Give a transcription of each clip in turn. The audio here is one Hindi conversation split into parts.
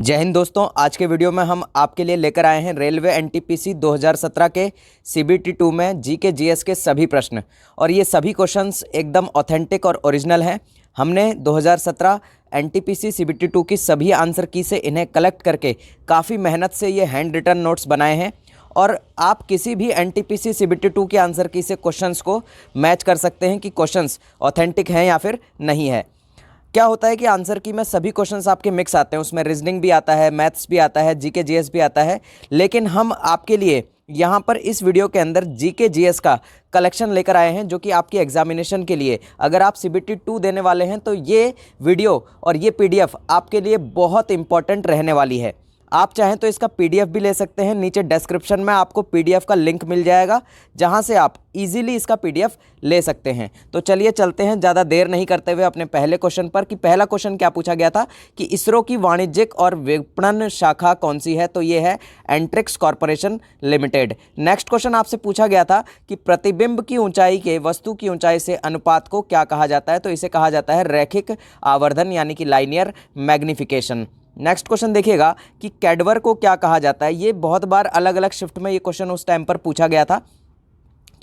जय हिंद दोस्तों, आज के वीडियो में हम आपके लिए लेकर आए हैं रेलवे एनटीपीसी 2017 के सीबीटी 2 में जीके जीएस के सभी प्रश्न। और ये सभी क्वेश्चंस एकदम ऑथेंटिक और ओरिजिनल हैं। हमने 2017 एनटीपीसी सीबीटी 2 की सभी आंसर की से इन्हें कलेक्ट करके काफ़ी मेहनत से ये हैंड रिटन नोट्स बनाए हैं। और आप किसी भी एनटीपीसी सीबीटी 2 की आंसर की से क्वेश्चंस को मैच कर सकते हैं कि क्वेश्चंस ऑथेंटिक हैं या फिर नहीं है। क्या होता है कि आंसर की में सभी क्वेश्चंस आपके मिक्स आते हैं, उसमें रीजनिंग भी आता है, मैथ्स भी आता है, जीके जीएस भी आता है। लेकिन हम आपके लिए यहाँ पर इस वीडियो के अंदर जीके जीएस का कलेक्शन लेकर आए हैं, जो कि आपकी एग्जामिनेशन के लिए, अगर आप सीबीटी 2 देने वाले हैं तो ये वीडियो और ये पीडीएफ आपके लिए बहुत इंपॉर्टेंट रहने वाली है। आप चाहें तो इसका पीडीएफ भी ले सकते हैं। नीचे डिस्क्रिप्शन में आपको पीडीएफ का लिंक मिल जाएगा, जहां से आप इजीली इसका पीडीएफ ले सकते हैं। तो चलिए चलते हैं ज़्यादा देर नहीं करते हुए अपने पहले क्वेश्चन पर कि पहला क्वेश्चन क्या पूछा गया था कि इसरो की वाणिज्यिक और विपणन शाखा कौन सी है, तो ये है Antrix corporation limited. Next question आपसे पूछा गया था कि प्रतिबिंब की ऊंचाई के वस्तु की ऊंचाई से अनुपात को क्या कहा जाता है, तो इसे कहा जाता है रैखिक आवर्धन यानी कि लाइनियर मैग्निफिकेशन। नेक्स्ट क्वेश्चन देखिएगा कि कैडवर को क्या कहा जाता है। ये बहुत बार अलग अलग शिफ्ट में ये क्वेश्चन उस टाइम पर पूछा गया था।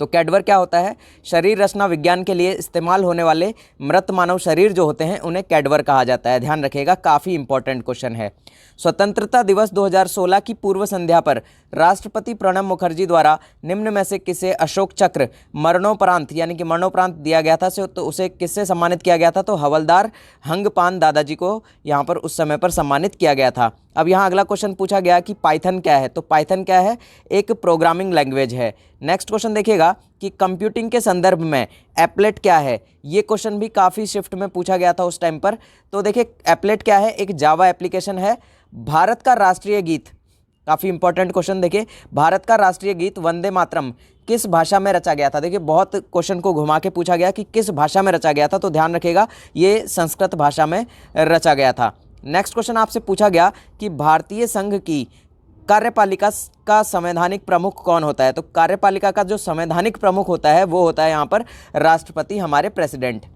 तो कैडवर क्या होता है? शरीर रचना विज्ञान के लिए इस्तेमाल होने वाले मृत मानव शरीर जो होते हैं उन्हें कैडवर कहा जाता है। ध्यान रखिएगा, काफ़ी इंपॉर्टेंट क्वेश्चन है। स्वतंत्रता दिवस 2016 की पूर्व संध्या पर राष्ट्रपति प्रणब मुखर्जी द्वारा निम्न में से किसे अशोक चक्र मरणोपरांत यानी कि मरणोपरांत दिया गया था, तो उसे किससे सम्मानित किया गया था? तो हवलदार हंगपान दादाजी को यहाँ पर उस समय पर सम्मानित किया गया था। अब यहाँ अगला क्वेश्चन पूछा गया कि पाइथन क्या है, तो पाइथन क्या है? एक प्रोग्रामिंग लैंग्वेज है। नेक्स्ट क्वेश्चन देखिएगा कि कंप्यूटिंग के संदर्भ में एप्लेट क्या है। ये क्वेश्चन भी काफ़ी शिफ्ट में पूछा गया था उस टाइम पर। तो देखिए एप्लेट क्या है? एक जावा एप्लीकेशन है। भारत का राष्ट्रीय गीत, काफ़ी इंपॉर्टेंट क्वेश्चन देखिए, भारत का राष्ट्रीय गीत वंदे मातरम किस भाषा में रचा गया था? देखिए बहुत क्वेश्चन को घुमा के पूछा गया कि किस भाषा में रचा गया था, तो ध्यान रखिएगा ये संस्कृत भाषा में रचा गया था। नेक्स्ट क्वेश्चन आपसे पूछा गया कि भारतीय संघ की कार्यपालिका का संवैधानिक प्रमुख कौन होता है? तो कार्यपालिका का जो संवैधानिक प्रमुख होता है वो होता है यहाँ पर राष्ट्रपति, हमारे प्रेसिडेंट।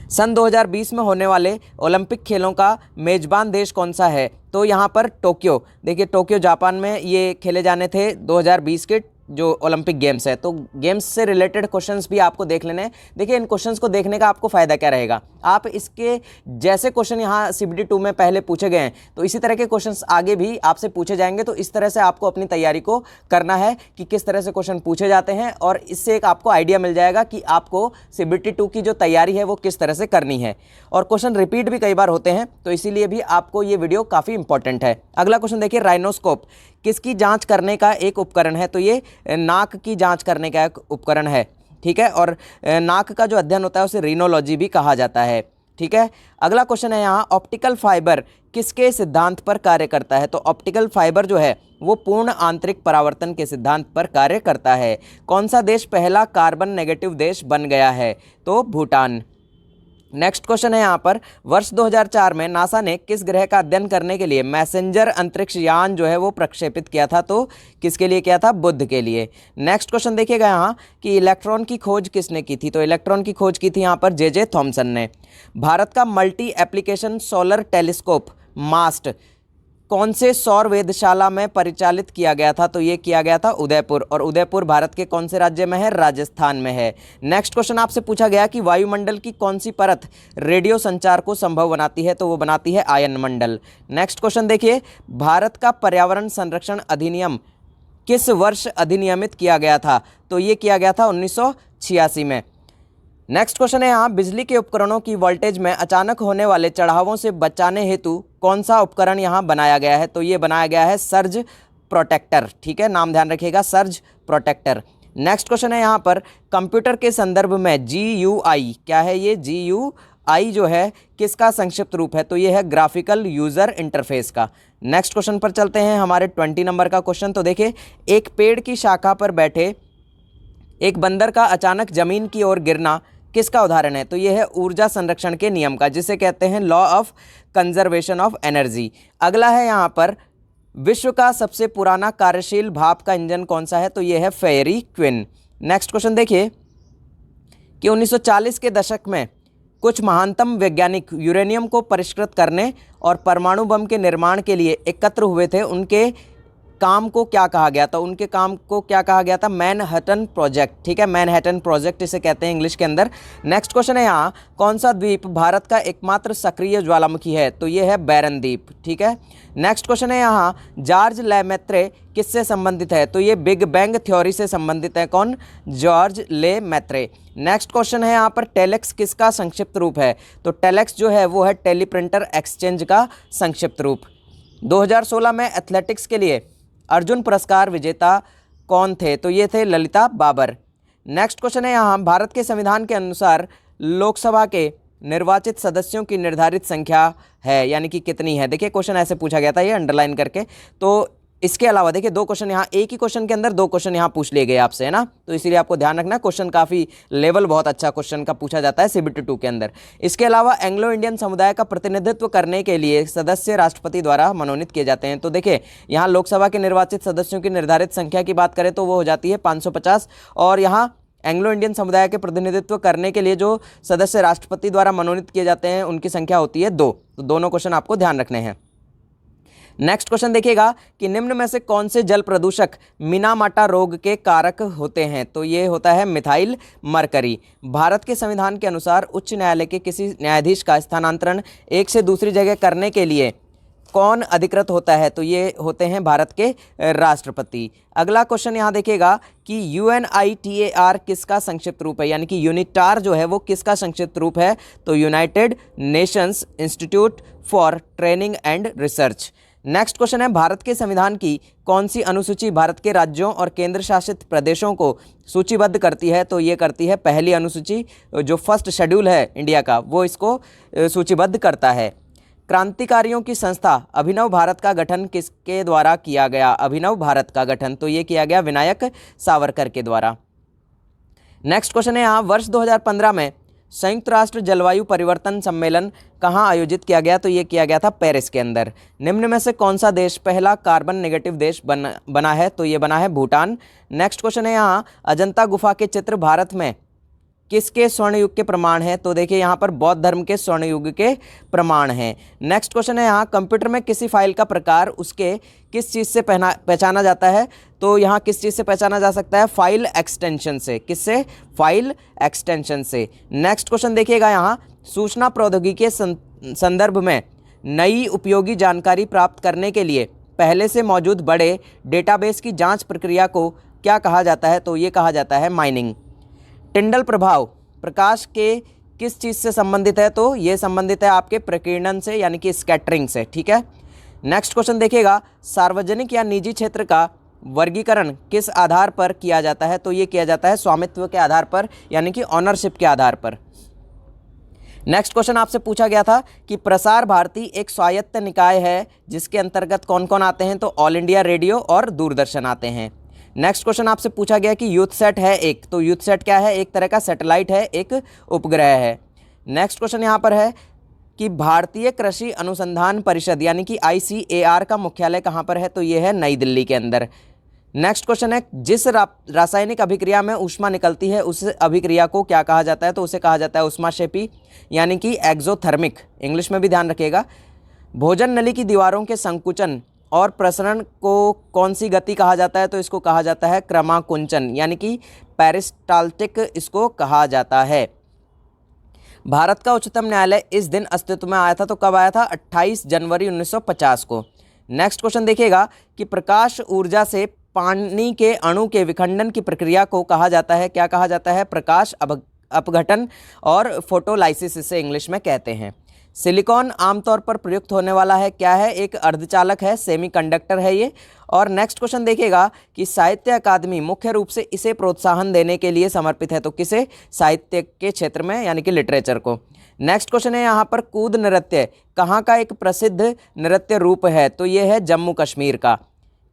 सन 2020 में होने वाले ओलंपिक खेलों का मेजबान देश कौन सा है? तो यहाँ पर टोक्यो। देखिए टोक्यो जापान में ये खेले जाने थे 2020 के जो ओलंपिक गेम्स है। तो गेम्स से रिलेटेड क्वेश्चंस भी आपको देख लेने हैं। देखिए इन क्वेश्चंस को देखने का आपको फ़ायदा क्या रहेगा, आप इसके जैसे क्वेश्चन यहाँ सीबीटी 2 में पहले पूछे गए हैं तो इसी तरह के क्वेश्चंस आगे भी आपसे पूछे जाएंगे। तो इस तरह से आपको अपनी तैयारी को करना है कि किस तरह से क्वेश्चन पूछे जाते हैं, और इससे एक आपको आइडिया मिल जाएगा कि आपको सीबीटी 2 की जो तैयारी है वो किस तरह से करनी है। और क्वेश्चन रिपीट भी कई बार होते हैं, तो इसीलिए भी आपको ये वीडियो काफ़ी इंपॉर्टेंट है। अगला क्वेश्चन देखिए, राइनोस्कोप किसकी जांच करने का एक उपकरण है? तो ये नाक की जांच करने का एक उपकरण है, ठीक है। और नाक का जो अध्ययन होता है उसे रीनोलॉजी भी कहा जाता है, ठीक है। अगला क्वेश्चन है यहाँ, ऑप्टिकल फाइबर किसके सिद्धांत पर कार्य करता है? तो ऑप्टिकल फाइबर जो है वो पूर्ण आंतरिक परावर्तन के सिद्धांत पर कार्य करता है। कौन सा देश पहला कार्बन नेगेटिव देश बन गया है? तो भूटान। नेक्स्ट क्वेश्चन है यहाँ पर, वर्ष 2004 में नासा ने किस ग्रह का अध्ययन करने के लिए मैसेंजर अंतरिक्ष यान जो है वो प्रक्षेपित किया था? तो किसके लिए किया था? बुध के लिए। नेक्स्ट क्वेश्चन देखिएगा यहाँ कि इलेक्ट्रॉन की खोज किसने की थी? तो इलेक्ट्रॉन की खोज की थी यहाँ पर जे थॉमसन ने। भारत का मल्टी एप्लीकेशन सोलर टेलीस्कोप मास्ट कौन से सौर वेधशाला में परिचालित किया गया था? तो ये किया गया था उदयपुर, और उदयपुर भारत के कौन से राज्य में है? राजस्थान में है। नेक्स्ट क्वेश्चन आपसे पूछा गया कि वायुमंडल की कौन सी परत रेडियो संचार को संभव बनाती है? तो वो बनाती है आयन मंडल। नेक्स्ट क्वेश्चन देखिए, भारत का पर्यावरण संरक्षण अधिनियम किस वर्ष अधिनियमित किया गया था? तो ये किया गया था 1986 में। नेक्स्ट क्वेश्चन है यहाँ, बिजली के उपकरणों की वोल्टेज में अचानक होने वाले चढ़ावों से बचाने हेतु कौन सा उपकरण यहाँ बनाया गया है? तो ये बनाया गया है सर्ज प्रोटेक्टर, ठीक है, नाम ध्यान रखिएगा, सर्ज प्रोटेक्टर। नेक्स्ट क्वेश्चन है यहाँ पर, कंप्यूटर के संदर्भ में GUI क्या है? ये GUI जो है किसका संक्षिप्त रूप है? तो ये है ग्राफिकल यूजर इंटरफेस का। नेक्स्ट क्वेश्चन पर चलते हैं, हमारे 20 नंबर का क्वेश्चन। तो देखिए, एक पेड़ की शाखा पर बैठे एक बंदर का अचानक जमीन की ओर गिरना किसका उदाहरण है? तो ये है ऊर्जा संरक्षण के नियम का, जिसे कहते हैं law of conservation of energy. अगला है यहाँ पर, विश्व का सबसे पुराना कार्यशील भाप का इंजन कौन सा है? तो ये है फेयरी क्विन। नेक्स्ट क्वेश्चन देखिए कि 1940 के दशक में कुछ महानतम वैज्ञानिक यूरेनियम को परिष्कृत करने और परमाणु बम के निर्माण के लिए एकत्र हुए थे, उनके काम को क्या कहा गया था? उनके काम को क्या कहा गया था? Manhattan project. ठीक है, मैनहट्टन प्रोजेक्ट इसे कहते हैं इंग्लिश के अंदर। नेक्स्ट क्वेश्चन है यहाँ, कौन सा द्वीप भारत का एकमात्र सक्रिय ज्वालामुखी है? तो ये है बैरन द्वीप। ठीक है, नेक्स्ट क्वेश्चन है यहाँ, जॉर्ज लेमैत्रे किससे संबंधित है? तो ये बिग बैंग थ्योरी से संबंधित है। कौन? George Lemaitre. नेक्स्ट क्वेश्चन है यहाँ पर, टेलेक्स किसका संक्षिप्त रूप है? तो टेलेक्स जो है वो है टेलीप्रिंटर एक्सचेंज का संक्षिप्त रूप। 2016 में एथलेटिक्स के लिए अर्जुन पुरस्कार विजेता कौन थे? तो ये थे ललिता बाबर। नेक्स्ट क्वेश्चन है यहाँ, भारत के संविधान के अनुसार लोकसभा के निर्वाचित सदस्यों की निर्धारित संख्या है, यानी कि कितनी है? देखिए क्वेश्चन ऐसे पूछा गया था, ये अंडरलाइन करके। तो इसके अलावा देखिए 2 क्वेश्चन यहाँ, एक ही क्वेश्चन के अंदर 2 क्वेश्चन यहाँ पूछ लिए गए आपसे, है ना। तो इसीलिए आपको ध्यान रखना, क्वेश्चन काफ़ी लेवल बहुत अच्छा क्वेश्चन का पूछा जाता है CBT 2 के अंदर। इसके अलावा एंग्लो इंडियन समुदाय का प्रतिनिधित्व करने के लिए सदस्य राष्ट्रपति द्वारा मनोनीत किए जाते हैं। तो देखिए यहाँ लोकसभा के निर्वाचित सदस्यों की निर्धारित संख्या की बात करें तो वो हो जाती है 550, और यहाँ एंग्लो इंडियन समुदाय के प्रतिनिधित्व करने के लिए जो सदस्य राष्ट्रपति द्वारा मनोनीत किए जाते हैं उनकी संख्या होती है 2। तो दोनों क्वेश्चन आपको ध्यान रखने हैं। नेक्स्ट क्वेश्चन देखिएगा कि निम्न में से कौन से जल प्रदूषक मिनामाटा रोग के कारक होते हैं? तो ये होता है मिथाइल मरकरी। भारत के संविधान के अनुसार उच्च न्यायालय के किसी न्यायाधीश का स्थानांतरण एक से दूसरी जगह करने के लिए कौन अधिकृत होता है? तो ये होते हैं भारत के राष्ट्रपति। अगला क्वेश्चन यहाँ देखिएगा कि UNITAR किसका संक्षिप्त रूप है, यानी कि यूनिटार जो है वो किसका संक्षिप्त रूप है? तो United Nations institute for training and research. Next question है, भारत के संविधान की कौन सी अनुसूची भारत के राज्यों और केंद्र शासित प्रदेशों को सूचीबद्ध करती है? तो ये करती है पहली अनुसूची, जो फर्स्ट शेड्यूल है इंडिया का वो इसको सूचीबद्ध करता है। क्रांतिकारियों की संस्था अभिनव भारत का गठन किसके द्वारा किया गया? अभिनव भारत का गठन तो ये किया गया विनायक सावरकर के द्वारा। नेक्स्ट क्वेश्चन है यहाँ, वर्ष 2015 में संयुक्त राष्ट्र जलवायु परिवर्तन सम्मेलन कहाँ आयोजित किया गया? तो ये किया गया था पेरिस के अंदर। निम्न में से कौन सा देश पहला कार्बन नेगेटिव देश बना है? तो ये बना है भूटान। नेक्स्ट क्वेश्चन है यहाँ, अजंता गुफा के चित्र भारत में किसके स्वर्ण युग के प्रमाण है? तो देखिए यहाँ पर बौद्ध धर्म के स्वर्ण युग के प्रमाण हैं। नेक्स्ट क्वेश्चन है यहाँ, कंप्यूटर में किसी फाइल का प्रकार उसके किस चीज़ से पहचाना जाता है? तो यहाँ किस चीज़ से पहचाना जा सकता है? फाइल एक्सटेंशन से। किससे? फाइल एक्सटेंशन से। नेक्स्ट क्वेश्चन देखिएगा यहाँ, सूचना प्रौद्योगिकी के संदर्भ में नई उपयोगी जानकारी प्राप्त करने के लिए पहले से मौजूद बड़े डेटाबेस की जाँच प्रक्रिया को क्या कहा जाता है? तो ये कहा जाता है माइनिंग। टिंडल प्रभाव प्रकाश के किस चीज़ से संबंधित है? तो ये संबंधित है आपके प्रकीर्णन से, यानी कि स्कैटरिंग से। ठीक है, नेक्स्ट क्वेश्चन देखिएगा, सार्वजनिक या निजी क्षेत्र का वर्गीकरण किस आधार पर किया जाता है? तो ये किया जाता है स्वामित्व के आधार पर, यानी कि ऑनरशिप के आधार पर। नेक्स्ट क्वेश्चन आपसे पूछा गया था कि प्रसार भारती एक स्वायत्त निकाय है जिसके अंतर्गत कौन कौन आते हैं? तो ऑल इंडिया रेडियो और दूरदर्शन आते हैं। नेक्स्ट क्वेश्चन आपसे पूछा गया कि यूथसेट है एक, तो यूथसेट क्या है? एक तरह का सैटेलाइट है, एक उपग्रह है। नेक्स्ट क्वेश्चन यहाँ पर है कि भारतीय कृषि अनुसंधान परिषद यानी कि ICAR का मुख्यालय कहाँ पर है? तो ये है नई दिल्ली के अंदर। नेक्स्ट क्वेश्चन है, जिस रासायनिक अभिक्रिया में ऊष्मा निकलती है उस अभिक्रिया को क्या कहा जाता है? तो उसे कहा जाता है ऊष्माक्षेपी, यानी कि एक्सोथर्मिक, इंग्लिश में भी ध्यान रखिएगा। भोजन नली की दीवारों के संकुचन और प्रसरण को कौन सी गति कहा जाता है? तो इसको कहा जाता है क्रमाकुंचन, यानी कि पेरिस्टाल्टिक इसको कहा जाता है। भारत का उच्चतम न्यायालय इस दिन अस्तित्व में आया था, तो कब आया था? 28 जनवरी 1950 को। नेक्स्ट क्वेश्चन देखिएगा कि प्रकाश ऊर्जा से पानी के अणु के विखंडन की प्रक्रिया को कहा जाता है, क्या कहा जाता है? प्रकाश अपघटन और फोटोलाइसिस इसे इंग्लिश में कहते हैं। सिलिकॉन आमतौर पर प्रयुक्त होने वाला है, क्या है? एक अर्धचालक है, सेमीकंडक्टर है ये। और नेक्स्ट क्वेश्चन देखिएगा कि साहित्य अकादमी मुख्य रूप से इसे प्रोत्साहन देने के लिए समर्पित है, तो किसे? साहित्य के क्षेत्र में, यानी कि लिटरेचर को। नेक्स्ट क्वेश्चन है यहाँ पर, कूद नृत्य कहाँ का एक प्रसिद्ध नृत्य रूप है? तो ये है जम्मू कश्मीर का।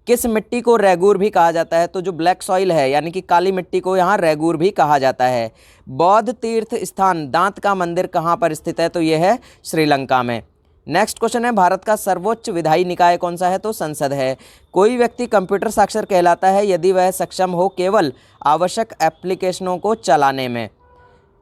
किस मिट्टी को रैगूर भी कहा जाता है? तो जो ब्लैक सॉइल है, यानी कि काली मिट्टी को यहाँ रैगूर भी कहा जाता है। बौद्ध तीर्थ स्थान दांत का मंदिर कहाँ पर स्थित है? तो यह है श्रीलंका में। नेक्स्ट क्वेश्चन है, भारत का सर्वोच्च विधायी निकाय कौन सा है? तो संसद है। कोई व्यक्ति कंप्यूटर साक्षर कहलाता है यदि वह सक्षम हो केवल आवश्यक एप्लीकेशनों को चलाने में।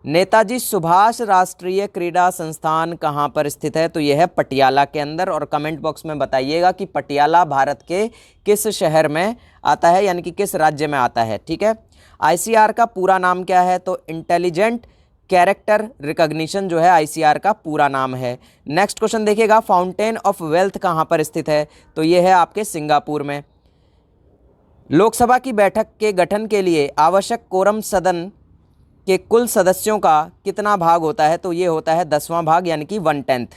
नेताजी सुभाष राष्ट्रीय क्रीड़ा संस्थान कहाँ पर स्थित है? तो यह है पटियाला के अंदर। और कमेंट बॉक्स में बताइएगा कि पटियाला भारत के किस शहर में आता है, यानी कि किस राज्य में आता है। ठीक है। आईसीआर का पूरा नाम क्या है? तो इंटेलिजेंट कैरेक्टर रिकॉग्निशन जो है आईसीआर का पूरा नाम है। नेक्स्ट क्वेश्चन देखिएगा, फाउंटेन ऑफ वेल्थ कहाँ पर स्थित है? तो यह है आपके सिंगापुर में। लोकसभा की बैठक के गठन के लिए आवश्यक कोरम सदन के कुल सदस्यों का कितना भाग होता है? तो ये होता है 10वां भाग, यानी कि 1/10।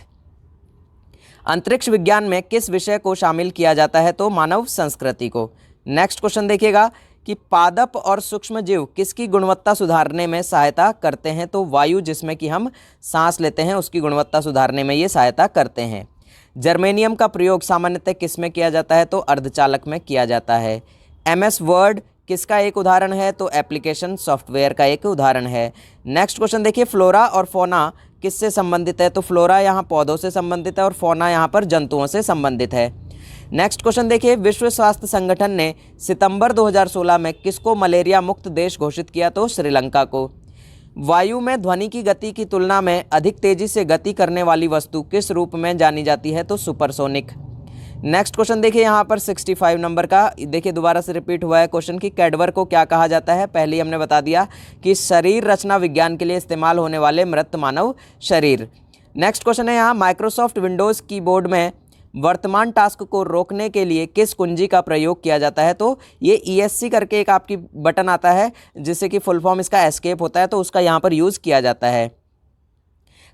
अंतरिक्ष विज्ञान में किस विषय को शामिल किया जाता है? तो मानव संस्कृति को। नेक्स्ट क्वेश्चन देखिएगा कि पादप और सूक्ष्म जीव किसकी गुणवत्ता सुधारने में सहायता करते हैं? तो वायु जिसमें कि हम सांस लेते हैं उसकी गुणवत्ता सुधारने में ये सहायता करते हैं। जर्मेनियम का प्रयोग सामान्यतः किस में किया जाता है? तो अर्धचालक में किया जाता है। MS वर्ड किसका एक उदाहरण है? तो एप्लीकेशन सॉफ्टवेयर का एक उदाहरण है। नेक्स्ट क्वेश्चन देखिए, फ्लोरा और फोना किससे संबंधित है? तो फ्लोरा यहाँ पौधों से संबंधित है और फोना यहाँ पर जंतुओं से संबंधित है। नेक्स्ट क्वेश्चन देखिए, विश्व स्वास्थ्य संगठन ने सितंबर 2016 में किसको मलेरिया मुक्त देश घोषित किया? तो श्रीलंका को। वायु में ध्वनि की गति की तुलना में अधिक तेजी से गति करने वाली वस्तु किस रूप में जानी जाती है? तो सुपरसोनिक। नेक्स्ट क्वेश्चन देखिए यहाँ पर 65 नंबर का, देखिए दोबारा से रिपीट हुआ है क्वेश्चन कि कैडवर को क्या कहा जाता है? पहले ही हमने बता दिया कि शरीर रचना विज्ञान के लिए इस्तेमाल होने वाले मृत मानव शरीर। नेक्स्ट क्वेश्चन है यहाँ, माइक्रोसॉफ्ट विंडोज़ कीबोर्ड में वर्तमान टास्क को रोकने के लिए किस कुंजी का प्रयोग किया जाता है? तो ये ESC करके एक आपकी बटन आता है जिससे कि फुल फॉर्म इसका एस्केप होता है, तो उसका यहाँ पर यूज़ किया जाता है।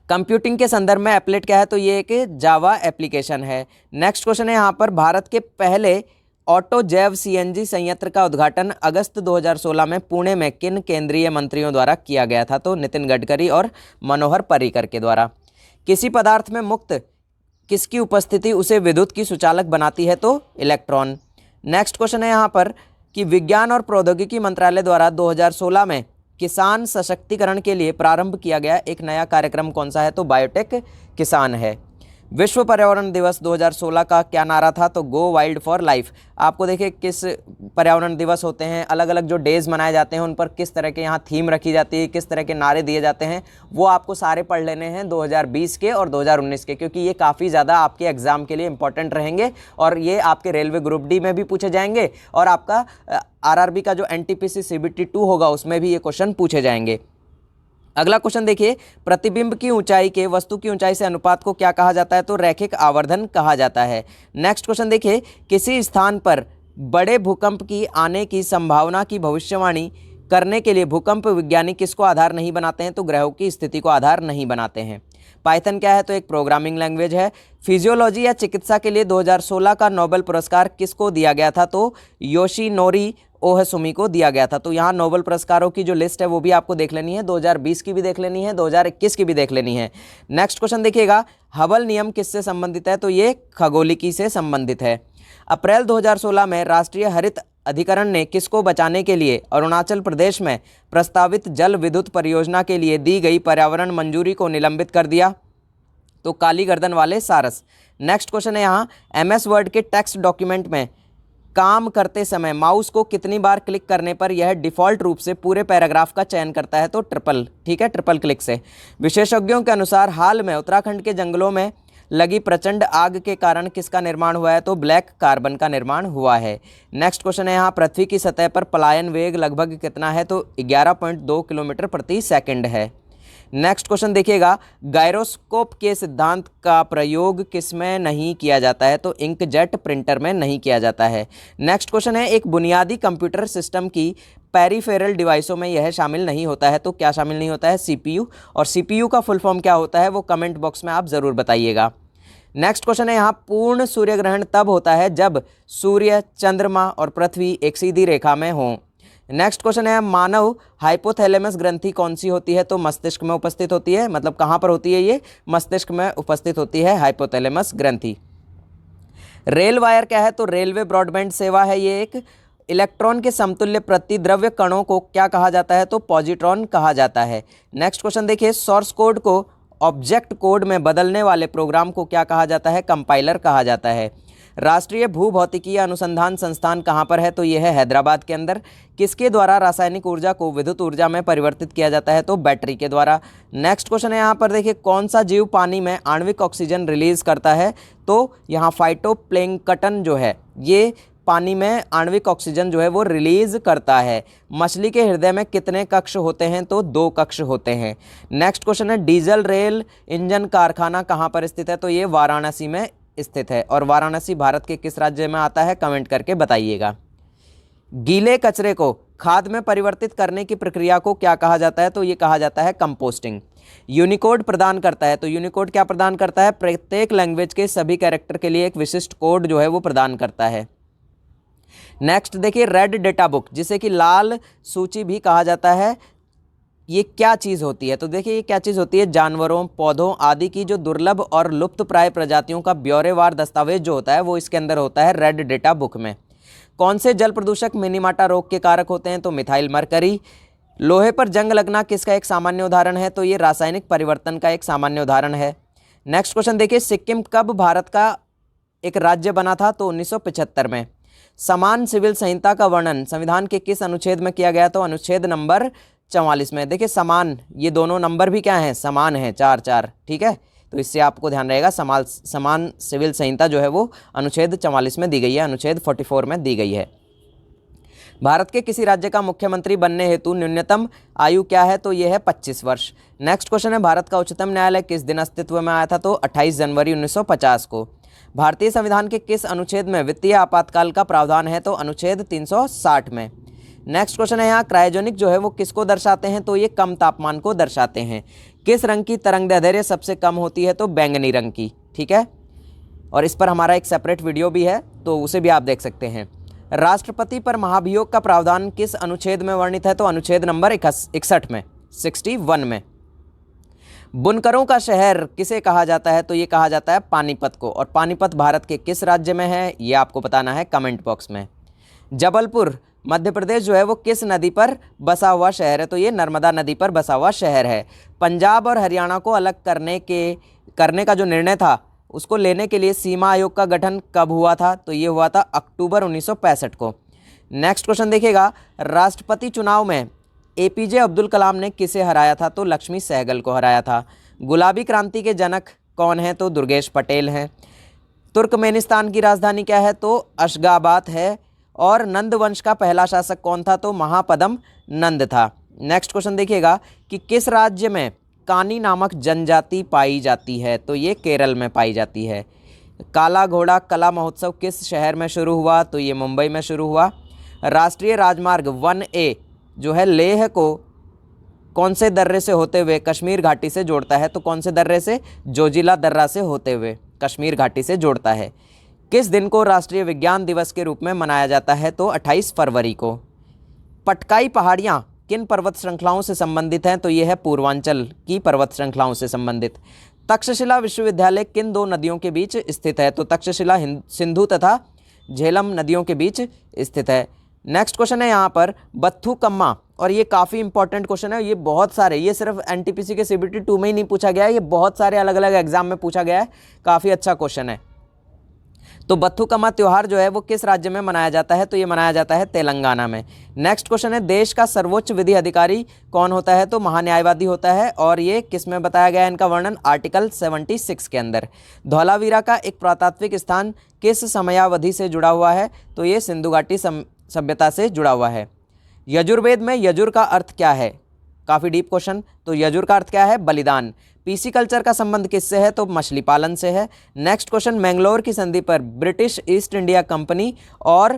कंप्यूटिंग के संदर्भ में एप्लेट क्या है? तो ये एक जावा एप्लीकेशन है। नेक्स्ट क्वेश्चन है यहाँ पर, भारत के पहले ऑटो जैव CNG संयंत्र का उद्घाटन अगस्त 2016 में पुणे में किन केंद्रीय मंत्रियों द्वारा किया गया था? तो नितिन गडकरी और मनोहर पर्रिकर के द्वारा। किसी पदार्थ में मुक्त किसकी उपस्थिति उसे विद्युत की सुचालक बनाती है? तो इलेक्ट्रॉन। नेक्स्ट क्वेश्चन है यहाँ पर कि विज्ञान और प्रौद्योगिकी मंत्रालय द्वारा 2016 में किसान सशक्तिकरण के लिए प्रारंभ किया गया एक नया कार्यक्रम कौन सा है? तो बायोटेक किसान है। विश्व पर्यावरण दिवस 2016 का क्या नारा था? तो गो वाइल्ड फॉर लाइफ। आपको देखिए किस पर्यावरण दिवस होते हैं, अलग अलग जो डेज़ मनाए जाते हैं उन पर किस तरह के यहाँ थीम रखी जाती है, किस तरह के नारे दिए जाते हैं, वो आपको सारे पढ़ लेने हैं 2020 के और 2019 के, क्योंकि ये काफ़ी ज़्यादा आपके एग्ज़ाम के लिए इंपॉर्टेंट रहेंगे और ये आपके रेलवे ग्रुप डी में भी पूछे जाएंगे और आपका RRB का जो NTPC CBT 2 होगा उसमें भी ये क्वेश्चन पूछे जाएंगे। अगला क्वेश्चन देखिए, प्रतिबिंब की ऊंचाई के वस्तु की ऊंचाई से अनुपात को क्या कहा जाता है? तो रैखिक आवर्धन कहा जाता है। नेक्स्ट क्वेश्चन देखिए, किसी स्थान पर बड़े भूकंप की आने की संभावना की भविष्यवाणी करने के लिए भूकंप विज्ञानी किसको आधार नहीं बनाते हैं? तो ग्रहों की स्थिति को आधार नहीं बनाते हैं। पाइथन क्या है? तो एक प्रोग्रामिंग लैंग्वेज है। फिजियोलॉजी या चिकित्सा के लिए 2016 का नोबेल पुरस्कार किसको दिया गया था? तो योशिनोरी ओहसुमी को दिया गया था। तो यहाँ नोबेल पुरस्कारों की जो लिस्ट है वो भी आपको देख लेनी है, 2020 की भी देख लेनी है, 2021 की भी देख लेनी है। नेक्स्ट क्वेश्चन देखिएगा, हबल नियम किससे संबंधित है? तो ये खगोलिकी से संबंधित है। अप्रैल 2016 में राष्ट्रीय हरित अधिकरण ने किसको बचाने के लिए अरुणाचल प्रदेश में प्रस्तावित जल विद्युत परियोजना के लिए दी गई पर्यावरण मंजूरी को निलंबित कर दिया? तो काली गर्दन वाले सारस। नेक्स्ट क्वेश्चन है यहाँ, MS वर्ड के टेक्स्ट डॉक्यूमेंट में काम करते समय माउस को कितनी बार क्लिक करने पर यह डिफ़ॉल्ट रूप से पूरे पैराग्राफ का चयन करता है? तो ट्रिपल। ठीक है, ट्रिपल क्लिक से। विशेषज्ञों के अनुसार हाल में उत्तराखंड के जंगलों में लगी प्रचंड आग के कारण किसका निर्माण हुआ है? तो ब्लैक कार्बन का निर्माण हुआ है। नेक्स्ट क्वेश्चन है यहाँ, पृथ्वी की सतह पर पलायन वेग लगभग कितना है? तो 11.2 किलोमीटर प्रति सेकंड है। नेक्स्ट क्वेश्चन देखिएगा, गायरोस्कोप के सिद्धांत का प्रयोग किसमें नहीं किया जाता है? तो इंकजेट प्रिंटर में नहीं किया जाता है। नेक्स्ट क्वेश्चन है, एक बुनियादी कंप्यूटर सिस्टम की पेरिफेरल डिवाइसों में यह शामिल नहीं होता है। तो क्या शामिल नहीं होता है? CPU। और CPU का फुल फॉर्म क्या होता है वो कमेंट बॉक्स में आप ज़रूर बताइएगा। नेक्स्ट क्वेश्चन है यहाँ, पूर्ण सूर्य ग्रहण तब होता है जब सूर्य, चंद्रमा और पृथ्वी एक सीधी रेखा में हों। नेक्स्ट क्वेश्चन है, मानव हाइपोथैलेमस ग्रंथि कौन सी होती है? तो मस्तिष्क में उपस्थित होती है। मतलब कहाँ पर होती है? ये मस्तिष्क में उपस्थित होती है हाइपोथैलेमस ग्रंथि। रेल वायर क्या है? तो रेलवे ब्रॉडबैंड सेवा है ये एक। इलेक्ट्रॉन के समतुल्य प्रतिद्रव्य कणों को क्या कहा जाता है? तो पॉजिट्रॉन कहा जाता है। नेक्स्ट क्वेश्चन देखिए, सोर्स कोड को ऑब्जेक्ट कोड में बदलने वाले प्रोग्राम को क्या कहा जाता है? कंपाइलर कहा जाता है। राष्ट्रीय भूभौतिकीय अनुसंधान संस्थान कहाँ पर है? तो ये है हैदराबाद के अंदर। किसके द्वारा रासायनिक ऊर्जा को विद्युत ऊर्जा में परिवर्तित किया जाता है? तो बैटरी के द्वारा। नेक्स्ट क्वेश्चन है यहाँ पर, देखिए कौन सा जीव पानी में आणविक ऑक्सीजन रिलीज करता है? तो यहाँ फाइटोप्लैंक्टन जो है ये पानी में आणविक ऑक्सीजन जो है वो रिलीज करता है। मछली के हृदय में कितने कक्ष होते हैं? तो 2 कक्ष होते हैं। नेक्स्ट क्वेश्चन है, डीजल रेल इंजन कारखाना कहाँ पर स्थित है? तो ये वाराणसी में स्थित है। और वाराणसी भारत के किस राज्य में आता है? कमेंट करके बताइएगा। गीले कचरे को खाद में परिवर्तित करने की प्रक्रिया को क्या कहा जाता है? तो ये कहा जाता है कंपोस्टिंग। यूनिकोड प्रदान करता है, तो यूनिकोड क्या प्रदान करता है? प्रत्येक लैंग्वेज के सभी कैरेक्टर के लिए एक विशिष्ट कोड जो है वो प्रदान करता है। नेक्स्ट देखिए, रेड डेटा बुक जिसे कि लाल सूची भी कहा जाता है, ये क्या चीज़ होती है? तो देखिए ये क्या चीज़ होती है? जानवरों, पौधों आदि की जो दुर्लभ और लुप्तप्राय प्रजातियों का ब्यौरेवार दस्तावेज जो होता है वो इसके अंदर होता है रेड डेटा बुक में। कौन से जल प्रदूषक मिनीमाटा रोग के कारक होते हैं? तो मिथाइल मरकरी। लोहे पर जंग लगना किसका एक सामान्य उदाहरण है? तो ये रासायनिक परिवर्तन का एक सामान्य उदाहरण है। नेक्स्ट क्वेश्चन देखिए, सिक्किम कब भारत का एक राज्य बना था? तो 1975 में। समान सिविल संहिता का वर्णन संविधान के किस अनुच्छेद में किया गया? तो अनुच्छेद नंबर 44 में। देखिए समान, ये दोनों नंबर भी क्या हैं? समान हैं, 4-4, ठीक है। तो इससे आपको ध्यान रहेगा, समान सिविल संहिता जो है वो अनुच्छेद 44 में दी गई है, अनुच्छेद 44 में दी गई है। भारत के किसी राज्य का मुख्यमंत्री बनने हेतु न्यूनतम आयु क्या है? तो ये है 25 वर्ष। नेक्स्ट क्वेश्चन है, भारत का उच्चतम न्यायालय किस दिन अस्तित्व में आया था? तो 28 जनवरी 1950 को। भारतीय संविधान के किस अनुच्छेद में वित्तीय आपातकाल का प्रावधान है? तो अनुच्छेद 360 में। नेक्स्ट क्वेश्चन है यहाँ, क्रायोजेनिक जो है वो किसको दर्शाते हैं? तो ये कम तापमान को दर्शाते हैं। किस रंग की तरंगदैर्ध्य सबसे कम होती है? तो बैंगनी रंग की, ठीक है। और इस पर हमारा एक सेपरेट वीडियो भी है, तो उसे भी आप देख सकते हैं। राष्ट्रपति पर महाभियोग का प्रावधान किस अनुच्छेद में वर्णित है? तो अनुच्छेद नंबर 61 में, 61 में। बुनकरों का शहर किसे कहा जाता है? तो ये कहा जाता है पानीपत को। और पानीपत भारत के किस राज्य में है? ये आपको बताना है कमेंट बॉक्स में। जबलपुर मध्य प्रदेश जो है वो किस नदी पर बसा हुआ शहर है? तो ये नर्मदा नदी पर बसा हुआ शहर है। पंजाब और हरियाणा को अलग करने का जो निर्णय था उसको लेने के लिए सीमा आयोग का गठन कब हुआ था? तो ये हुआ था अक्टूबर 1965 को। नेक्स्ट क्वेश्चन देखिएगा, राष्ट्रपति चुनाव में एपीजे अब्दुल कलाम ने किसे हराया था? तो लक्ष्मी सहगल को हराया था। गुलाबी क्रांति के जनक कौन है? तो दुर्गेश पटेल हैं। तुर्कमेनिस्तान की राजधानी क्या है? तो अशगाबाद है। और नंद वंश का पहला शासक कौन था? तो महापद्म नंद था। नेक्स्ट क्वेश्चन देखिएगा कि किस राज्य में कानी नामक जनजाति पाई जाती है? तो ये केरल में पाई जाती है। काला घोड़ा कला महोत्सव किस शहर में शुरू हुआ? तो ये मुंबई में शुरू हुआ। राष्ट्रीय राजमार्ग 1A जो है लेह को कौन से दर्रे से होते हुए कश्मीर घाटी से जोड़ता है? तो कौन से दर्रे से? जोजिला दर्रा से होते हुए कश्मीर घाटी से जोड़ता है। किस दिन को राष्ट्रीय विज्ञान दिवस के रूप में मनाया जाता है? तो 28 फरवरी को। पटकाई पहाड़ियाँ किन पर्वत श्रृंखलाओं से संबंधित हैं? तो ये है पूर्वांचल की पर्वत श्रृंखलाओं से संबंधित। तक्षशिला विश्वविद्यालय किन 2 नदियों के बीच स्थित है? तो तक्षशिला सिंधु तथा झेलम नदियों के बीच स्थित है। नेक्स्ट क्वेश्चन है यहाँ पर बथुकम्मा, और ये काफ़ी इंपॉर्टेंट क्वेश्चन है। ये बहुत सारे, ये सिर्फ एनटीपीसी के सीबीटी 2 में ही नहीं पूछा गया है, ये बहुत सारे अलग अलग एग्जाम में पूछा गया है। काफ़ी अच्छा क्वेश्चन है। तो बथुकम्मा त्यौहार जो है वो किस राज्य में मनाया जाता है? तो ये मनाया जाता है तेलंगाना में। नेक्स्ट क्वेश्चन है, देश का सर्वोच्च विधि अधिकारी कौन होता है? तो महान्यायवादी होता है। और ये किस में बताया गया है इनका वर्णन? आर्टिकल 76 के अंदर। धौलावीरा का एक पुरातात्विक स्थान किस समयावधि से जुड़ा हुआ है? तो ये सिंधु घाटी सभ्यता से जुड़ा हुआ है। यजुर्वेद में यजुर का अर्थ क्या है? काफ़ी डीप क्वेश्चन। तो यजुर का अर्थ क्या है? बलिदान। पीसी कल्चर का संबंध किससे है? तो मछली पालन से है। नेक्स्ट क्वेश्चन, मैंगलोर की संधि पर ब्रिटिश ईस्ट इंडिया कंपनी और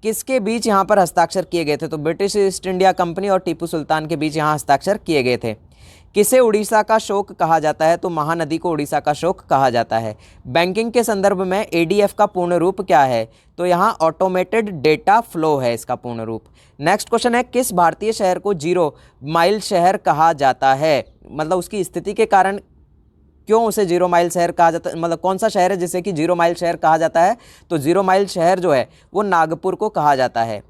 किसके बीच यहाँ पर हस्ताक्षर किए गए थे? तो ब्रिटिश ईस्ट इंडिया कंपनी और टीपू सुल्तान के बीच यहाँ हस्ताक्षर किए गए थे। किसे उड़ीसा का शोक कहा जाता है? तो महानदी को उड़ीसा का शोक कहा जाता है। बैंकिंग के संदर्भ में एडीएफ का पूर्ण रूप क्या है? तो यहाँ ऑटोमेटेड डेटा फ्लो है इसका पूर्ण रूप। नेक्स्ट क्वेश्चन है, किस भारतीय शहर को 0 माइल शहर कहा जाता है? मतलब उसकी स्थिति के कारण क्यों उसे 0 माइल शहर कहा जाता है? मतलब कौन सा शहर है जिसे कि 0 माइल शहर कहा जाता है? तो 0 माइल शहर जो है वो नागपुर को कहा जाता है।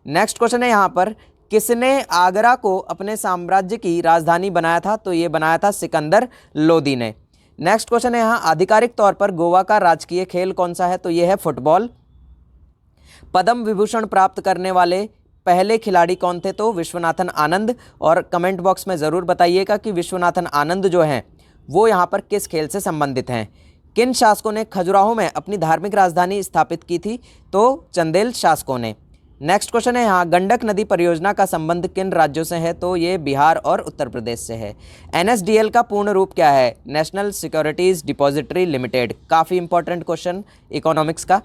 नेक्स्ट क्वेश्चन है यहाँ पर, किसने आगरा को अपने साम्राज्य की राजधानी बनाया था? तो ये बनाया था सिकंदर लोदी ने। नेक्स्ट क्वेश्चन है यहाँ, आधिकारिक तौर पर गोवा का राजकीय खेल कौन सा है? तो ये है फुटबॉल। पद्म विभूषण प्राप्त करने वाले पहले खिलाड़ी कौन थे? तो विश्वनाथन आनंद। और कमेंट बॉक्स में ज़रूर बताइएगा कि विश्वनाथन आनंद जो हैं वो यहाँ पर किस खेल से संबंधित हैं। किन शासकों ने खजुराहो में अपनी धार्मिक राजधानी स्थापित की थी? तो चंदेल शासकों ने। नेक्स्ट क्वेश्चन है यहाँ, गंडक नदी परियोजना का संबंध किन राज्यों से है? तो ये बिहार और उत्तर प्रदेश से है। NSDL का पूर्ण रूप क्या है? National securities depository limited. काफ़ी इंपॉर्टेंट क्वेश्चन इकोनॉमिक्स का।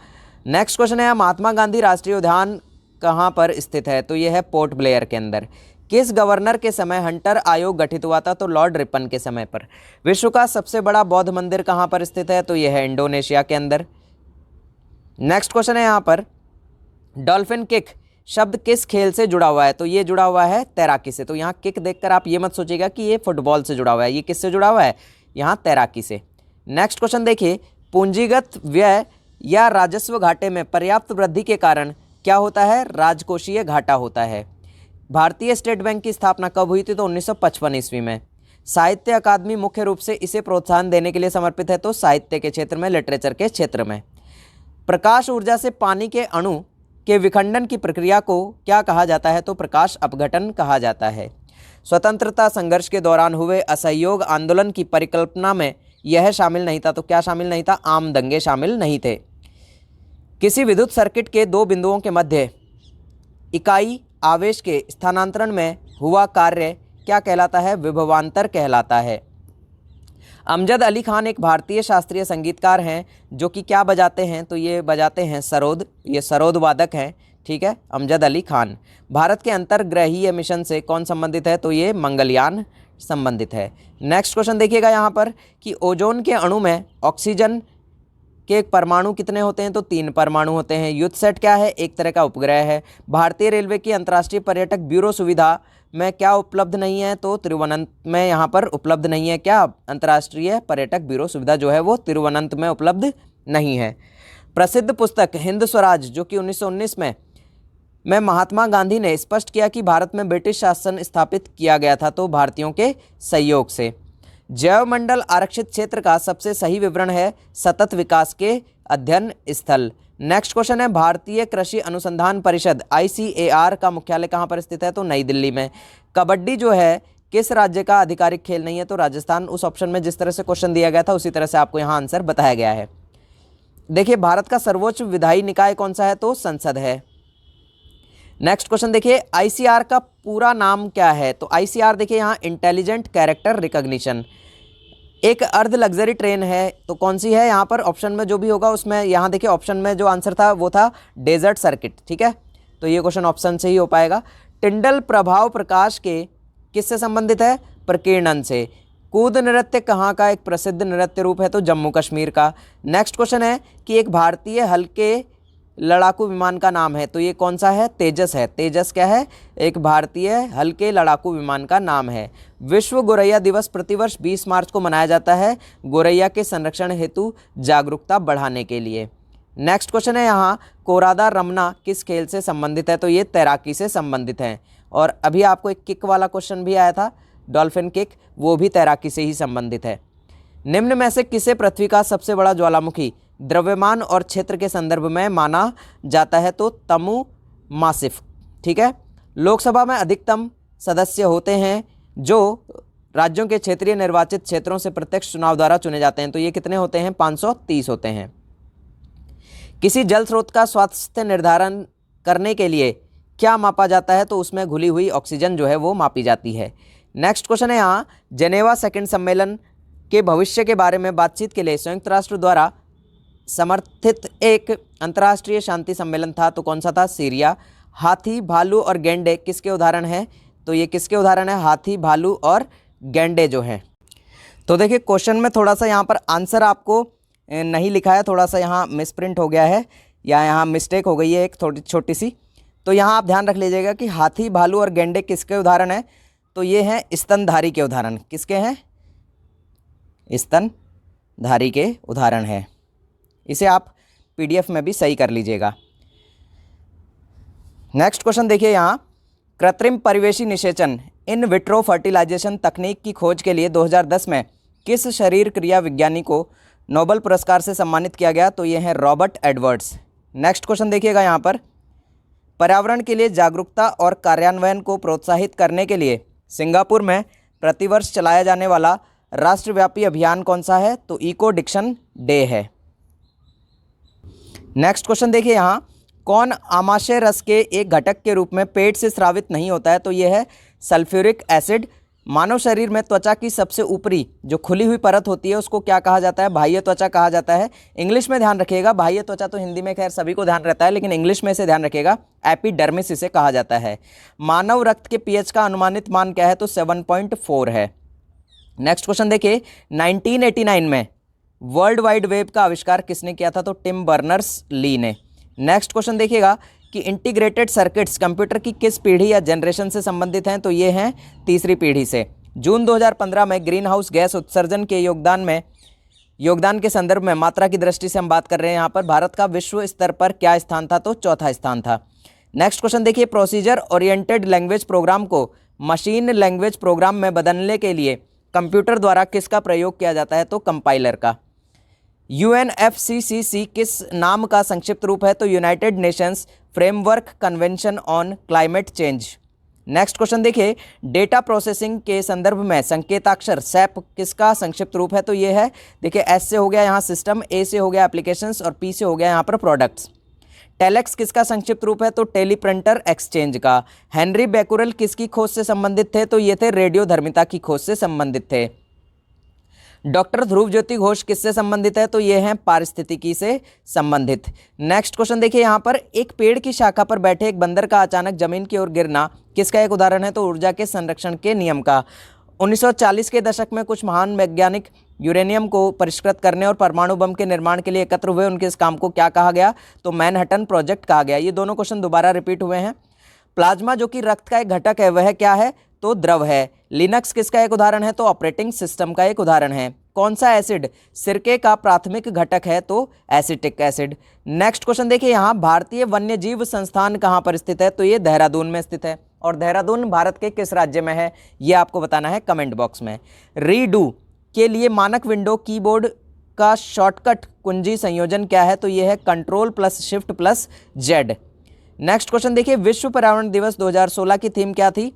नेक्स्ट क्वेश्चन है, महात्मा गांधी राष्ट्रीय उद्यान कहाँ पर स्थित है? तो ये है पोर्ट ब्लेयर के अंदर। किस गवर्नर के समय हंटर आयोग गठित हुआ था? तो लॉर्ड रिपन के समय पर। विश्व का सबसे बड़ा बौद्ध मंदिर कहाँ पर स्थित है? तो यह है इंडोनेशिया के अंदर। नेक्स्ट क्वेश्चन है यहाँ पर, डॉल्फिन किक शब्द किस खेल से जुड़ा हुआ है? तो ये जुड़ा हुआ है तैराकी से। तो यहाँ किक देखकर आप ये मत सोचिएगा कि ये फुटबॉल से जुड़ा हुआ है, ये किससे जुड़ा हुआ है? यहाँ तैराकी से। नेक्स्ट क्वेश्चन देखिए, पूंजीगत व्यय या राजस्व घाटे में पर्याप्त वृद्धि के कारण क्या होता है? राजकोषीय घाटा होता है। भारतीय स्टेट बैंक की स्थापना कब हुई थी? तो 1955 ईस्वी में। साहित्य अकादमी मुख्य रूप से इसे प्रोत्साहन देने के लिए समर्पित है। तो साहित्य के क्षेत्र में, लिटरेचर के क्षेत्र में। प्रकाश ऊर्जा से पानी के अणु के विखंडन की प्रक्रिया को क्या कहा जाता है? तो प्रकाश अपघटन कहा जाता है। स्वतंत्रता संघर्ष के दौरान हुए असहयोग आंदोलन की परिकल्पना में यह शामिल नहीं था। तो क्या शामिल नहीं था? आम दंगे शामिल नहीं थे। किसी विद्युत सर्किट के दो बिंदुओं के मध्य इकाई आवेश के स्थानांतरण में हुआ कार्य क्या कहलाता है? विभवांतर कहलाता है। अमजद अली खान एक भारतीय शास्त्रीय संगीतकार हैं जो कि क्या बजाते हैं? तो ये बजाते हैं सरोद, ये सरोद वादक हैं, ठीक है, अमजद अली खान। भारत के अंतर्ग्रहीय मिशन से कौन संबंधित है? तो ये मंगलयान संबंधित है। नेक्स्ट क्वेश्चन देखिएगा यहाँ पर कि ओजोन के अणु में ऑक्सीजन के परमाणु कितने होते हैं? तो 3 परमाणु होते हैं। यूथसेट क्या है? एक तरह का उपग्रह है। भारतीय रेलवे की अंतर्राष्ट्रीय पर्यटक ब्यूरो सुविधा में क्या उपलब्ध नहीं है? तो तिरुवनंत में यहाँ पर उपलब्ध नहीं है। क्या अंतर्राष्ट्रीय पर्यटक ब्यूरो सुविधा जो है वो तिरुवनंत में उपलब्ध नहीं है। प्रसिद्ध पुस्तक हिंद स्वराज जो कि 1919 में महात्मा गांधी ने स्पष्ट किया कि भारत में ब्रिटिश शासन स्थापित किया गया था। तो भारतीयों के सहयोग से। जैवमंडल आरक्षित क्षेत्र का सबसे सही विवरण है सतत विकास के अध्ययन स्थल। नेक्स्ट क्वेश्चन है, भारतीय कृषि अनुसंधान परिषद ICAR का मुख्यालय कहाँ पर स्थित है? तो नई दिल्ली में। कबड्डी जो है किस राज्य का आधिकारिक खेल नहीं है? तो राजस्थान। उस ऑप्शन में जिस तरह से क्वेश्चन दिया गया था उसी तरह से आपको यहाँ आंसर बताया गया है। देखिए, भारत का सर्वोच्च विधायी निकाय कौन सा है? तो संसद है। नेक्स्ट क्वेश्चन देखिए, ICR का पूरा नाम क्या है? तो ICR देखिए यहाँ इंटेलिजेंट कैरेक्टर रिकॉग्निशन। एक अर्ध लग्जरी ट्रेन है, तो कौन सी है? यहाँ पर ऑप्शन में जो भी होगा उसमें, यहाँ देखिए ऑप्शन में जो आंसर था वो था डेजर्ट सर्किट, ठीक है, तो ये क्वेश्चन ऑप्शन से ही हो पाएगा। टिंडल प्रभाव प्रकाश के किससे संबंधित है? प्रकीर्णन से। कूद नृत्य कहाँ का एक प्रसिद्ध नृत्य रूप है? तो जम्मू कश्मीर का। नेक्स्ट क्वेश्चन है कि एक भारतीय हल्के लड़ाकू विमान का नाम है, तो ये कौन सा है? तेजस है। तेजस क्या है? एक भारतीय हल्के लड़ाकू विमान का नाम है। विश्व गोरैया दिवस प्रतिवर्ष 20 मार्च को मनाया जाता है गोरैया के संरक्षण हेतु जागरूकता बढ़ाने के लिए। नेक्स्ट क्वेश्चन है यहाँ, कोरादा रमना किस खेल से संबंधित है? तो ये तैराकी से संबंधित है। और अभी आपको एक किक वाला क्वेश्चन भी आया था, डॉल्फिन किक, वो भी तैराकी से ही संबंधित है। निम्न में से किसे पृथ्वी का सबसे बड़ा ज्वालामुखी द्रव्यमान और क्षेत्र के संदर्भ में माना जाता है? तो तमु मासिफ, ठीक है। लोकसभा में अधिकतम सदस्य होते हैं जो राज्यों के क्षेत्रीय निर्वाचित क्षेत्रों से प्रत्यक्ष चुनाव द्वारा चुने जाते हैं, तो ये कितने होते हैं? 530 होते हैं। किसी जल स्रोत का स्वास्थ्य निर्धारण करने के लिए क्या मापा जाता है? तो उसमें घुली हुई ऑक्सीजन जो है वो मापी जाती है। नेक्स्ट क्वेश्चन है यहाँ, जेनेवा सेकंड सम्मेलन के भविष्य के बारे में बातचीत के लिए संयुक्त राष्ट्र द्वारा समर्थित एक अंतर्राष्ट्रीय शांति सम्मेलन था, तो कौन सा था? सीरिया। हाथी, भालू और गैंडे किसके उदाहरण हैं? तो ये किसके उदाहरण है? हाथी, भालू और गैंडे जो हैं। तो देखिए क्वेश्चन में थोड़ा सा यहाँ पर आंसर आपको नहीं लिखा है, थोड़ा सा यहाँ मिसप्रिंट हो गया है या यहाँ मिस्टेक हो गई है एक थोड़ी छोटी सी, तो यहाँ आप ध्यान रख लीजिएगा कि हाथी, भालू और गैंडे किसके उदाहरण हैं? तो ये हैं स्तनधारी के उदाहरण। किसके हैं? स्तनधारी के उदाहरण है। इसे आप PDF में भी सही कर लीजिएगा। नेक्स्ट क्वेश्चन देखिए यहाँ, कृत्रिम परिवेशी निषेचन इन विट्रो फर्टिलाइजेशन तकनीक की खोज के लिए 2010 में किस शरीर क्रिया विज्ञानी को नोबेल पुरस्कार से सम्मानित किया गया? तो ये हैं रॉबर्ट एडवर्ड्स। नेक्स्ट क्वेश्चन देखिएगा यहाँ पर, पर्यावरण के लिए जागरूकता और कार्यान्वयन को प्रोत्साहित करने के लिए सिंगापुर में प्रतिवर्ष चलाया जाने वाला राष्ट्रव्यापी अभियान कौन सा है? तो इको डिक्शन डे है। नेक्स्ट क्वेश्चन देखिए यहाँ, कौन आमाशय रस के एक घटक के रूप में पेट से स्रावित नहीं होता है? तो ये है सल्फ्यूरिक एसिड। मानव शरीर में त्वचा की सबसे ऊपरी जो खुली हुई परत होती है उसको क्या कहा जाता है? बाह्य त्वचा कहा जाता है। इंग्लिश में ध्यान रखिएगा, बाह्य त्वचा तो हिंदी में खैर सभी को ध्यान रहता है, लेकिन इंग्लिश में इसे ध्यान रखिएगा, एपिडर्मिस इसे कहा जाता है। मानव रक्त के पीएच का अनुमानित मान क्या है? तो 7.4 है। नेक्स्ट क्वेश्चन देखिए, 1989 में वर्ल्ड वाइड वेब का आविष्कार किसने किया था? तो टिम बर्नर्स ली ने। नेक्स्ट क्वेश्चन देखिएगा कि इंटीग्रेटेड सर्किट्स कंप्यूटर की किस पीढ़ी या जनरेशन से संबंधित हैं? तो ये हैं तीसरी पीढ़ी से। जून 2015 में ग्रीन हाउस गैस उत्सर्जन के योगदान के संदर्भ में मात्रा की दृष्टि से हम बात कर रहे हैं यहाँ पर, भारत का विश्व स्तर पर क्या स्थान था? तो चौथा स्थान था। नेक्स्ट क्वेश्चन देखिए, प्रोसीजर ओरिएंटेड लैंग्वेज प्रोग्राम को मशीन लैंग्वेज प्रोग्राम में बदलने के लिए कंप्यूटर द्वारा किसका प्रयोग किया जाता है? तो कंपाइलर का। UNFCCC किस नाम का संक्षिप्त रूप है? तो United Nations framework convention on climate change. Next question देखिए, डेटा प्रोसेसिंग के संदर्भ में संकेताक्षर सैप किसका संक्षिप्त रूप है? तो ये है, देखिए एस से हो गया यहाँ सिस्टम, ए से हो गया एप्लीकेशंस और पी से हो गया यहाँ पर प्रोडक्ट्स। टेलेक्स किसका संक्षिप्त रूप है? तो टेलीप्रिंटर एक्सचेंज का। हेनरी बैकुरेल किसकी खोज से संबंधित थे? तो ये थे रेडियोधर्मिता की खोज से संबंधित थे। डॉक्टर ध्रुव ज्योति घोष किससे संबंधित है? तो ये हैं पारिस्थितिकी से संबंधित। नेक्स्ट क्वेश्चन देखिए यहाँ पर, एक पेड़ की शाखा पर बैठे एक बंदर का अचानक जमीन की ओर गिरना किसका एक उदाहरण है? तो ऊर्जा के संरक्षण के नियम का। 1940 के दशक में कुछ महान वैज्ञानिक यूरेनियम को परिष्कृत करने और परमाणु बम के निर्माण के लिए एकत्र हुए, उनके इस काम को क्या कहा गया? तो मैनहट्टन प्रोजेक्ट कहा गया। ये दोनों क्वेश्चन दोबारा रिपीट हुए हैं। प्लाज्मा जो कि रक्त का एक घटक है वह क्या है? तो द्रव है। लिनक्स किसका एक उदाहरण है? तो ऑपरेटिंग सिस्टम का एक उदाहरण है। कौन सा एसिड सिरके का प्राथमिक घटक है? तो एसिटिक एसिड। नेक्स्ट क्वेश्चन देखिए यहाँ, भारतीय वन्यजीव संस्थान कहाँ पर स्थित है? तो ये देहरादून में स्थित है। और देहरादून भारत के किस राज्य में है? ये आपको बताना है कमेंट बॉक्स में। रीडू के लिए मानक विंडो कीबोर्ड का शॉर्टकट कुंजी संयोजन क्या है? तो ये है Ctrl+Shift+Z। नेक्स्ट क्वेश्चन देखिए, विश्व पर्यावरण दिवस 2016 की थीम क्या थी?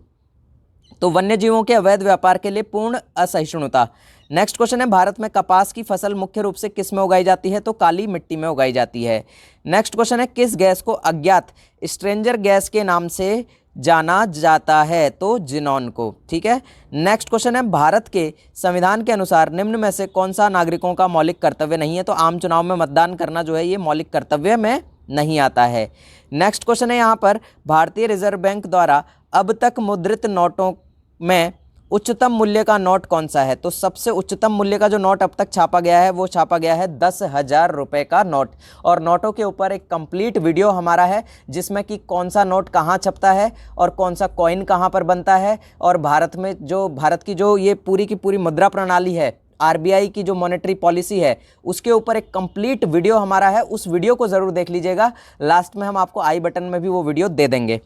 तो वन्यजीवों के अवैध व्यापार के लिए पूर्ण असहिष्णुता। नेक्स्ट क्वेश्चन है, भारत में कपास की फसल मुख्य रूप से किस में उगाई जाती है? तो काली मिट्टी में उगाई जाती है। नेक्स्ट क्वेश्चन है, किस गैस को अज्ञात स्ट्रेंजर गैस के नाम से जाना जाता है? तो जिनॉन को। ठीक है। नेक्स्ट क्वेश्चन है, भारत के संविधान के अनुसार निम्न में से कौन सा नागरिकों का मौलिक कर्तव्य नहीं है? तो आम चुनाव में मतदान करना जो है ये मौलिक कर्तव्य में नहीं आता है। नेक्स्ट क्वेश्चन है यहाँ पर, भारतीय रिजर्व बैंक द्वारा अब तक मुद्रित नोटों में उच्चतम मूल्य का नोट कौन सा है? तो सबसे उच्चतम मूल्य का जो नोट अब तक छापा गया है वो छापा गया है 10,000 रुपये का नोट। और नोटों के ऊपर एक कंप्लीट वीडियो हमारा है जिसमें कि कौन सा नोट कहाँ छपता है और कौन सा कॉइन कहाँ पर बनता है, और भारत की जो ये पूरी की पूरी मुद्रा प्रणाली है, आरबीआई की जो मॉनेटरी पॉलिसी है, उसके ऊपर एक कंप्लीट वीडियो हमारा है। उस वीडियो को ज़रूर देख लीजिएगा। लास्ट में हम आपको आई बटन में भी वो वीडियो दे देंगे,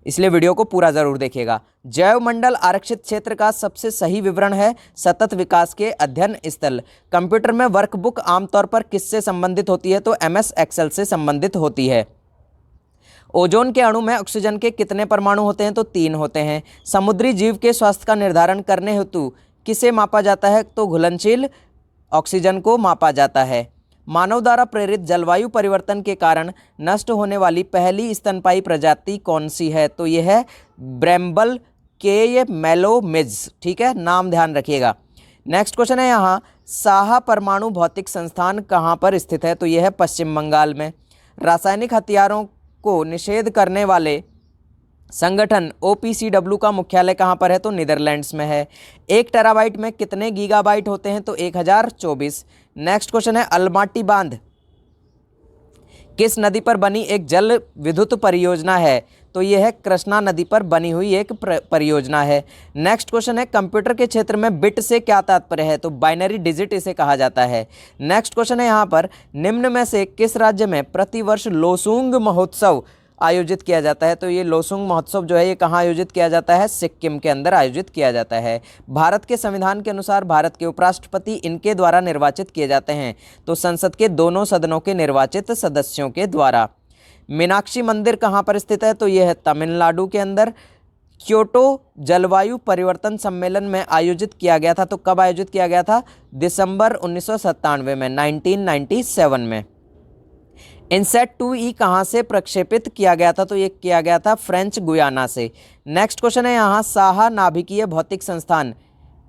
इसलिए वीडियो को पूरा जरूर देखिएगा। जैवमंडल आरक्षित क्षेत्र का सबसे सही विवरण है सतत विकास के अध्ययन स्थल। कंप्यूटर में वर्कबुक आमतौर पर किससे संबंधित होती है? तो MS एक्सेल से संबंधित होती है। ओजोन के अणु में ऑक्सीजन के कितने परमाणु होते हैं? तो 3 होते हैं। समुद्री जीव के स्वास्थ्य का निर्धारण करने हेतु किसे मापा जाता है? तो घुलनशील ऑक्सीजन को मापा जाता है। मानव द्वारा प्रेरित जलवायु परिवर्तन के कारण नष्ट होने वाली पहली स्तनपायी प्रजाति कौन सी है? तो ये है ब्रैम्बल के मेलोमिज। ठीक है, नाम ध्यान रखिएगा। नेक्स्ट क्वेश्चन है यहाँ, साहा परमाणु भौतिक संस्थान कहाँ पर स्थित है? तो ये है पश्चिम बंगाल में। रासायनिक हथियारों को निषेध करने वाले संगठन OPCW का मुख्यालय कहाँ पर है? तो नीदरलैंड्स में है। 1 टेराबाइट में कितने गीगाबाइट होते हैं? तो 1024। नेक्स्ट क्वेश्चन है, अलमाटी बांध किस नदी पर बनी एक जल विद्युत परियोजना है? तो यह है कृष्णा नदी पर बनी हुई एक परियोजना है। नेक्स्ट क्वेश्चन है, कंप्यूटर के क्षेत्र में बिट से क्या तात्पर्य है? तो बाइनरी डिजिट इसे कहा जाता है। नेक्स्ट क्वेश्चन है यहाँ पर, निम्न में से किस राज्य में प्रतिवर्ष लोसूंग महोत्सव आयोजित किया जाता है? तो ये लोसुंग महोत्सव जो है ये कहाँ आयोजित किया जाता है? सिक्किम के अंदर आयोजित किया जाता है। भारत के संविधान के अनुसार भारत के उपराष्ट्रपति इनके द्वारा निर्वाचित किए जाते हैं? तो संसद के दोनों सदनों के निर्वाचित सदस्यों के द्वारा। मीनाक्षी मंदिर कहाँ पर स्थित है? तो यह है तमिलनाडु के अंदर। क्योटो जलवायु परिवर्तन सम्मेलन में आयोजित किया गया था, तो कब आयोजित किया गया था? दिसंबर 1997 में, 1997 में। इनसेट 2E कहाँ से प्रक्षेपित किया गया था? तो ये किया गया था फ्रेंच गुयाना से। नेक्स्ट क्वेश्चन है यहाँ, साहा नाभिकीय भौतिक संस्थान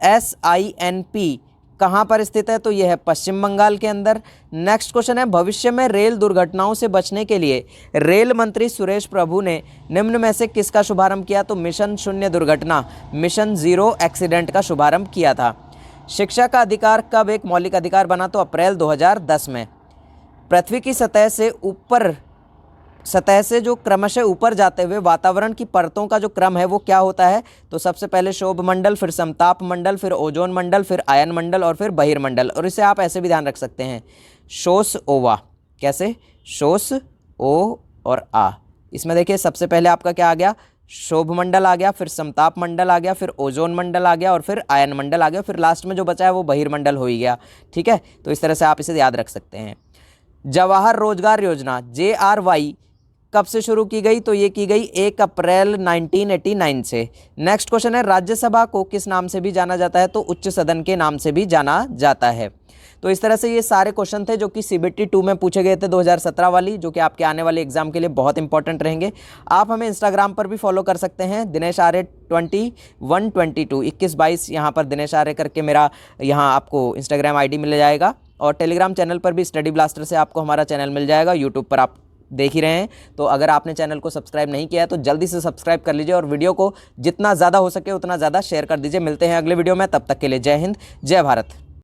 SINP कहाँ पर स्थित है? तो यह है पश्चिम बंगाल के अंदर। नेक्स्ट क्वेश्चन है, भविष्य में रेल दुर्घटनाओं से बचने के लिए रेल मंत्री सुरेश प्रभु ने निम्न में से किसका शुभारंभ किया? तो मिशन शून्य दुर्घटना, मिशन जीरो एक्सीडेंट का शुभारंभ किया था। शिक्षा का अधिकार कब एक मौलिक अधिकार बना? तो अप्रैल 2010 में। पृथ्वी की सतह से जो क्रमशः ऊपर जाते हुए वातावरण की परतों का जो क्रम है वो क्या होता है? तो सबसे पहले शोभ मंडल, फिर समताप मंडल, फिर ओजोन मंडल, फिर आयन मंडल और फिर बहिर्मंडल। और इसे आप ऐसे भी ध्यान रख सकते हैं, शोष ओवा। कैसे? शोष ओ और आ। इसमें देखिए सबसे पहले आपका क्या आ गया? शोभ मंडल आ गया, फिर समताप मंडल आ गया, फिर ओजोन मंडल आ गया और फिर आयन मंडल आ गया, फिर लास्ट में जो बचा है वो बहिर्मंडल हो ही गया। ठीक है, तो इस तरह से आप इसे याद रख सकते हैं। जवाहर रोजगार योजना JRY कब से शुरू की गई? तो ये की गई 1 अप्रैल 1989 से। नेक्स्ट क्वेश्चन है, राज्यसभा को किस नाम से भी जाना जाता है? तो उच्च सदन के नाम से भी जाना जाता है। तो इस तरह से ये सारे क्वेश्चन थे जो कि CBT 2 में पूछे गए थे 2017 वाली, जो कि आपके आने वाले एग्जाम के लिए बहुत इंपॉर्टेंट रहेंगे। आप हमें इंस्टाग्राम पर भी फॉलो कर सकते हैं, दिनेश आर्य 2122 2122 यहाँ पर दिनेश आर्य करके मेरा यहाँ आपको इंस्टाग्राम ID मिल जाएगा। और टेलीग्राम चैनल पर भी स्टडी ब्लास्टर से आपको हमारा चैनल मिल जाएगा। यूट्यूब पर आप देख ही रहे हैं, तो अगर आपने चैनल को सब्सक्राइब नहीं किया है तो जल्दी से सब्सक्राइब कर लीजिए और वीडियो को जितना ज़्यादा हो सके उतना ज़्यादा शेयर कर दीजिए। मिलते हैं अगले वीडियो में, तब तक के लिए जय हिंद, जय भारत।